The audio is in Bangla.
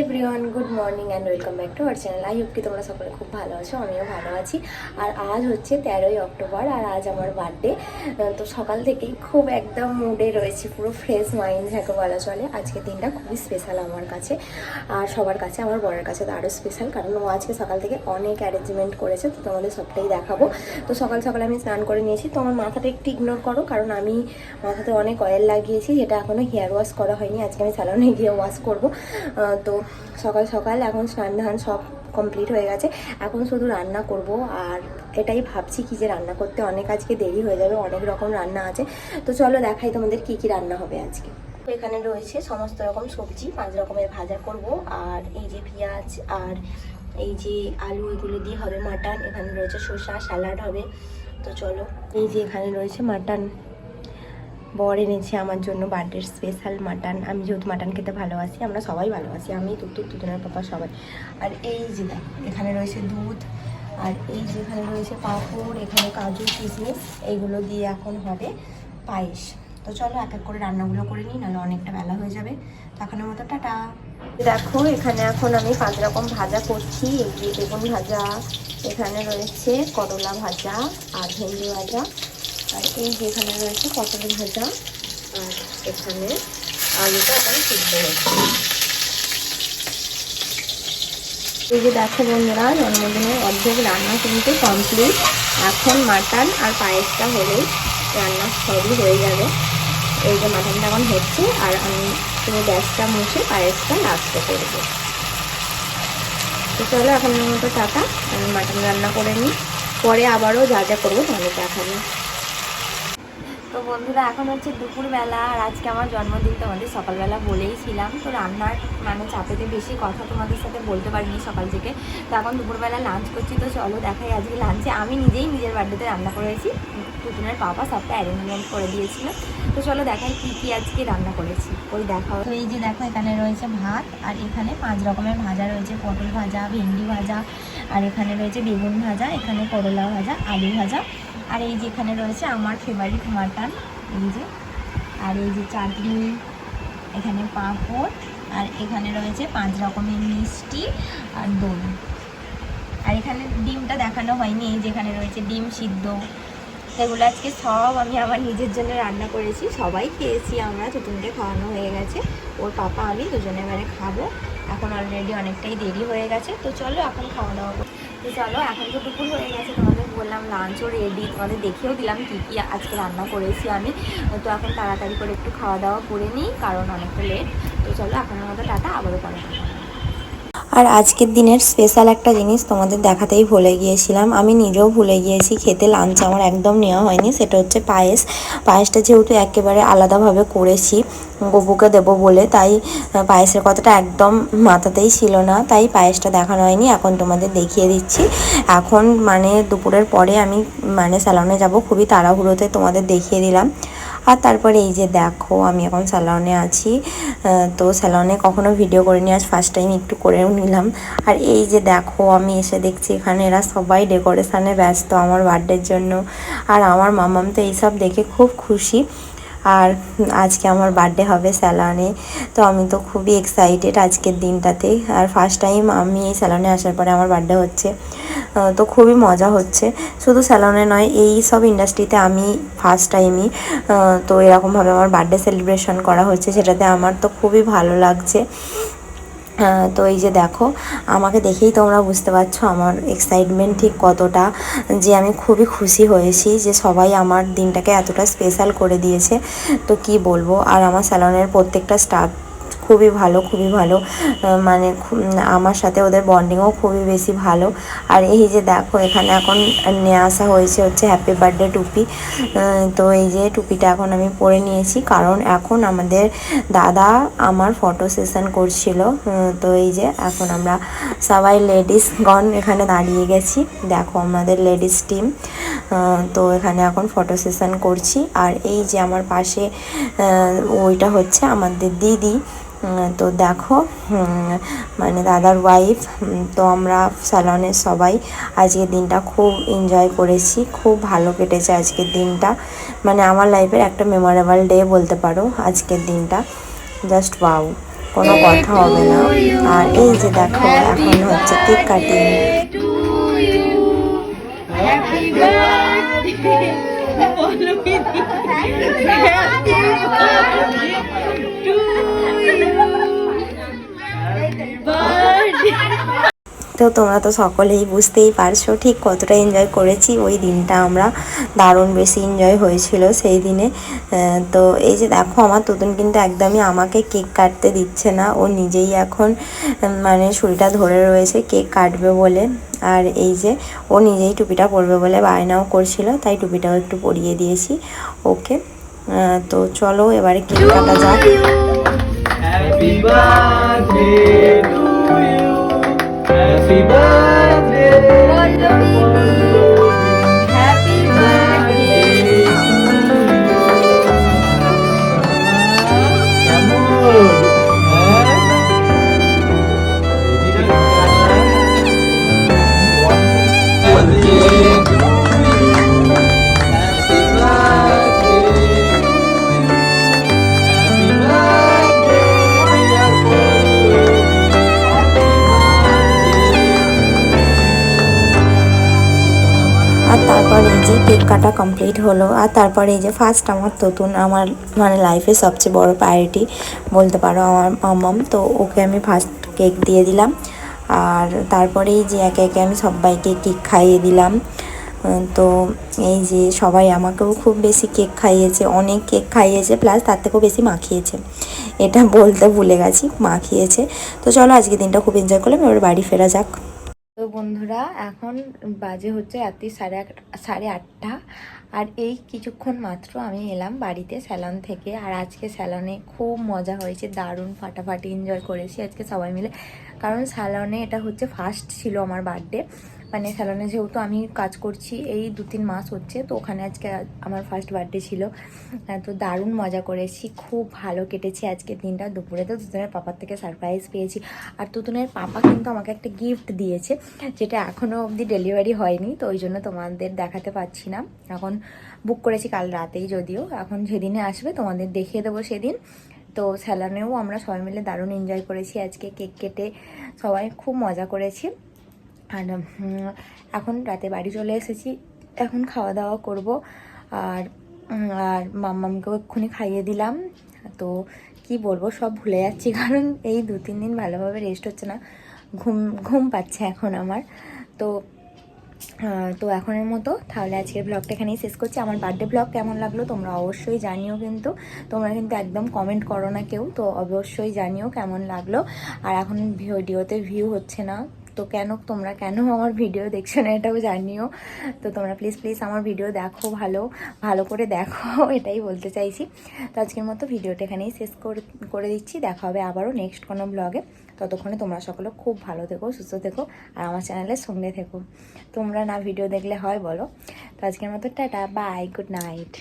Everyone, good morning and welcome back to our channel. I hope কি তোমরা সকলে খুব ভালো আছো, আমিও ভালো আছি। আর আজ হচ্ছে 13ই অক্টোবর আর আজ আমার বার্থডে। তো সকাল থেকেই খুব একদম মুডে রয়েছি, পুরো ফ্রেশ মাইন্ড যাকে বলা চলে। আজকের দিনটা খুবই স্পেশাল আমার কাছে আর সবার কাছে। আমার বরের কাছে তো আরও স্পেশাল, কারণ ও আজকে সকাল থেকে অনেক অ্যারেঞ্জমেন্ট করেছে, তো তোমাদের সবটাই দেখাবো। তো সকাল সকাল আমি স্নান করে নিয়েছি। তো আমার মাথাটা একটু ইগনোর করো, কারণ আমি মাথাতে অনেক অয়েল লাগিয়েছি, যেটা এখনও হেয়ার ওয়াশ করা হয়নি। আজকে আমি স্যালনে গিয়ে ওয়াশ করবো। তো সকাল সকাল এখন স্নান ধান সব কমপ্লিট হয়ে গেছে। এখন শুধু রান্না করব, আর এটাই ভাবছি কি যে রান্না করতে অনেক আজকে দেরি হয়ে যাবে, অনেক রকম রান্না আছে। তো চলো দেখাই তোমাদের কি কি রান্না হবে আজকে। তো এখানে রয়েছে সমস্ত রকম সবজি, 5 রকমের ভাজা করব, আর এই যে পেঁয়াজ আর এই যে আলু, এগুলো দিয়ে হবে মাটন। এখানে রয়েছে শসা, স্যালাড হবে। তো চলো, এই যে এখানে রয়েছে মাটন, বর এনেছে আমার জন্য বার্থডের স্পেশাল মাটন। আমি যেহেতু মাটন খেতে ভালোবাসি, আমরা সবাই ভালোবাসি, আমি তুতুনের পাপা সবাই। আর এই যে এখানে রয়েছে দুধ, আর এই যে এখানে রয়েছে পাঁপড়, এখানে কাজু কিশমিশ, এইগুলো দিয়ে এখন হবে পায়েস। তো চলো এক এক করে রান্নাগুলো করে নিই, নাহলে অনেকটা বেলা হয়ে যাবে। তখনের মতো টাটা। দেখো এখানে এখন আমি 5 রকম ভাজা করছি। এই যে বেগুন ভাজা, এখানে রয়েছে করলা ভাজা আর ভেন্ডি ভাজা, আর এই যে এখানে রয়েছে পটল ভাজা, আর এখানে আলুটা এখন সিদ্ধ হচ্ছে। এই যে দেখো বন্ধুরা, জন্মদিনের অর্ধেক রান্না কিন্তু কমপ্লিট। এখন মাটন আর পায়েসটা হলেই রান্না সবই হয়ে যাবে। এই যে মাটনটা এখন হচ্ছে, আর আমি পুরো গ্যাসটা মুছে পায়েসটা লাস্টে করবো। তো চলো এখনের মতো টাটা, আমি মাটন রান্না করে নিই, পরে আবারও যা যা করবো তাহলে দেখাবো। তো বন্ধুরা এখন হচ্ছে দুপুরবেলা, আর আজকে আমার জন্মদিন তোমাদের সকালবেলা বলেইছিলাম। তো রান্নার চাপেতে বেশি কথা তোমাদের সাথে বলতে পারিনি সকাল থেকে। তো এখন দুপুরবেলা লাঞ্চ করছি। তো চলো দেখাই আজকে লাঞ্চে আমি নিজেই নিজের বার্থডেতে রান্না করেছি। টুটুনের বাবা সবটা অ্যারেঞ্জমেন্ট করে দিয়েছিল। তো চলো দেখাই কী কী আজকে রান্না করেছি, ওই দেখাও। তো এই যে দেখো এখানে রয়েছে ভাত, আর এখানে 5 রকমের ভাজা রয়েছে, পটল ভাজা, ভেন্ডি ভাজা, আর এখানে রয়েছে বেগুন ভাজা, এখানে করলা ভাজা, আলু ভাজা, আর এই যে এখানে রয়েছে আমার ফেভারিট মাটন, এই যে, আর এই যে চাটনি, এখানে পাঁপড়, আর এখানে রয়েছে 5 রকমের মিষ্টি আর দই। আর এখানে ডিমটা দেখানো হয়নি, এই যেখানে রয়েছে ডিম সিদ্ধ। সেগুলো আজকে সব আমি আমার নিজের জন্য রান্না করেছি। সবাই খেয়েছি আমরা, টুটুনকে খাওয়ানো হয়ে গেছে, ওর পাপা আমি দুজনে এবারে খাবো। এখন অলরেডি অনেকটাই দেরি হয়ে গেছে। তো চলো এখন খাওয়া দাওয়া করো। তো চলো এখন তো দুপুর হয়ে গেছে, তোমাদের বললাম লাঞ্চও রেডি, তোমাদের দেখিয়েও দিলাম কী কী আজকে রান্না করেছি আমি। তো এখন তাড়াতাড়ি করে একটু খাওয়া দাওয়া করে নিই, কারণ অনেকটা লেট। তো চলো এখনের মতো টাটা, আবারও পরে কথা। আর আজকের দিনের স্পেশাল একটা জিনিস তোমাদের দেখাতেই ভুলে গিয়েছিলাম, আমি নিজেও ভুলে গিয়েছি খেতে, লাঞ্চ আমার একদম নেওয়া হয়নি। সেটা হচ্ছে পায়েস। পায়েসটা যেহেতু একেবারে আলাদাভাবে করেছি গবুকে দেবো বলে, তাই পায়েসের কথাটা একদম মাথাতেই ছিল না, তাই পায়েসটা দেখানো হয়নি। এখন তোমাদের দেখিয়ে দিচ্ছি। এখন দুপুরের পরে আমি স্যালনে যাব, খুবই তাড়াহুড়োতে তোমাদের দেখিয়ে দিলাম। আর তারপরে এই যে দেখো আমি এখন স্যালনে আছি। তো স্যালনে কখনো ভিডিও করিনি, আজ ফার্স্ট টাইম একটু করেও নিলাম। আর এই যে দেখো আমি এসে দেখছি এখানে এরা সবাই ডেকোরেশনে ব্যস্ত আমার বার্থডের জন্য। আর আমার মামাম তো এইসব দেখে খুব খুশি। আর আজকে আমার বার্থডে হবে স্যালনে, তো আমি তো খুবই এক্সাইটেড আজকের দিনটাতে। আর ফার্স্ট টাইম আমি এই স্যালনে আসার পরে আমার বার্থডে হচ্ছে, তো খুবই মজা হচ্ছে। শুধু স্যালনে নয়, এই সব ইন্ডাস্ট্রিতে আমি ফার্স্ট টাইমই তো এরকমভাবে আমার বার্থডে সেলিব্রেশন করা হচ্ছে, সেটাতে আমার তো খুবই ভালো লাগছে। তো এই যে দেখো, আমাকে দেখেই তোমরা বুঝতে পারছো আমার এক্সাইটমেন্ট ঠিক কতটা, যে আমি খুবই খুশি হয়েছি যে সবাই আমার দিনটাকে এতটা স্পেশাল করে দিয়েছে, তো কি বলবো। আর আমার স্যালনের প্রত্যেকটা স্টাফ খুবই ভালো, খুবই ভালো, আমার সাথে ওদের বন্ডিংও খুবই বেশি ভালো। আর এই যে দেখো এখানে এখন নিয়ে আসা হয়েছে হচ্ছে হ্যাপি বার্থডে টুপি। তো এই যে টুপিটা এখন আমি পরে নিয়েছি, কারণ এখন আমাদের দাদা আমার ফটো সেশন করছিল। তো এই যে এখন আমরা সবাই লেডিসগণ এখানে দাঁড়িয়ে গেছি, দেখো আমাদের লেডিস টিম। তো এখানে এখন ফটো সেশন করছি। আর এই যে আমার পাশে ওইটা হচ্ছে আমাদের দিদি। তো দেখো দাদার ওয়াইফ। তো আমরা স্যালনের সবাই আজকের দিনটা খুব এনজয় করেছি, খুব ভালো কেটেছে আজকের দিনটা। আমার লাইফের একটা মেমোরেবল ডে বলতে পারো আজকের দিনটা, জাস্ট ওয়াও। কোনো কথা হবে না। আর এই যে দেখো এখন হচ্ছে কেক কাটিং। তো তোমরা তো সকলেই বুঝতেই পারছো ঠিক কতটা এনজয় করেছি ওই দিনটা। আমরা দারুণ বেশি এনজয় হয়েছিল সেই দিনে। তো এই যে দেখো আমার তুতুন কিন্তু একদমই আমাকে কেক কাটতে দিচ্ছে না, ও নিজেই এখন মানে ছুরিটা ধরে রয়েছে কেক কাটবে বলে। আর এই যে ও নিজেই টুপিটা পরবে বলে বায়নাও করছিল, তাই টুপিটাও একটু পরিয়ে দিয়েছি ওকে। তো চলো এবারে কেক কাটা যাক। Happy birthday to you. Happy birthday, Happy birthday to you. Amor. আর তারপর এই যে কেক কাটা কমপ্লিট হলো। আর তারপরে এই যে ফার্স্ট আমার তুতুন, আমার মানে লাইফে সবচেয়ে বড় প্রায়োরিটি বলতে পারো আমার মাম্মাম, তো ওকে আমি ফার্স্ট কেক দিয়ে দিলাম। আর তারপরেই যে একে একে আমি সবাইকে কেক খাইয়ে দিলাম। তো এই যে সবাই আমাকেও খুব বেশি কেক খাইয়েছে, অনেক কেক খাইয়েছে, প্লাস তার থেকেও বেশি মাখিয়েছে, এটা বলতে ভুলে গেছি, মাখিয়েছে। তো চলো আজকে দিনটা খুব এনজয় করলাম, এবার বাড়ি ফেরা যাক। তো বন্ধুরা এখন বাজে হচ্ছে রাত্রি 8:30। আর এই কিছুক্ষণ মাত্র আমি এলাম বাড়িতে স্যালন থেকে। আর আজকে স্যালনে খুব মজা হয়েছে, দারুণ ফাটাফাটি এনজয় করেছি আজকে সবাই মিলে। কারণ স্যালনে এটা হচ্ছে ফার্স্ট ছিল আমার বার্থডে, মানে স্যালনে যেহেতু আমি কাজ করছি এই 2-3 মাস হচ্ছে, তো ওখানে আজকে আমার ফার্স্ট বার্থডে ছিল। তো দারুণ মজা করেছি, খুব ভালো কেটেছে আজকের দিনটা। দুপুরে তো তুতুনের পাপার থেকে সারপ্রাইজ পেয়েছি। আর তুতুনের পাপা কিন্তু আমাকে একটা গিফট দিয়েছে, যেটা এখনও অবধি ডেলিভারি হয়নি, তো ওই জন্য তোমাদের দেখাতে পারছি না। এখন বুক করেছি কাল রাতেই, যদিও এখন যেদিনে আসবে তোমাদের দেখিয়ে দেবো সেদিন। তো স্যালনেও আমরা সবাই মিলে দারুণ এনজয় করেছি আজকে, কেক কেটে সবাই খুব মজা করেছি। আর এখন রাতে বাড়ি চলে এসেছি, এখন খাওয়া দাওয়া করব। আর আর মাম্মামকেও এক্ষুনি খাইয়ে দিলাম। তো কি বলবো, সব ভুলে যাচ্ছি, কারণ এই 2-3 দিন ভালোভাবে রেস্ট হচ্ছে না, ঘুম পাচ্ছে এখন আমার। তো এখনের মতো তাহলে আজকের ব্লগটা এখানেই শেষ করছি। আমার বার্থডে ব্লগ কেমন লাগলো তোমরা অবশ্যই জানিও, কিন্তু তোমরা কিন্তু একদম কমেন্ট করো না কেউ, তো অবশ্যই জানিও কেমন লাগলো। আর এখন ভিডিওতে ভিউ হচ্ছে না, তো তোমরা কেন আমার ভিডিও দেখছো না এটাও জানিও। তো তোমরা প্লিজ আমার ভিডিও দেখো, ভালো করে দেখো, এটাই বলতে চাইছি। তো আজকের মতো ভিডিওটা এখানেই শেষ করে দিচ্ছি। দেখা হবে আবারও নেক্সট কোনো ব্লগে। ততক্ষণে তোমরা সকলে খুব ভালো থেকো, সুস্থ থেকো, আর আমার চ্যানেলের সঙ্গে থেকো। তোমরা না ভিডিও দেখলে হয় বলো? তো আজকের মতো টাটা, বাই, গুড নাইট।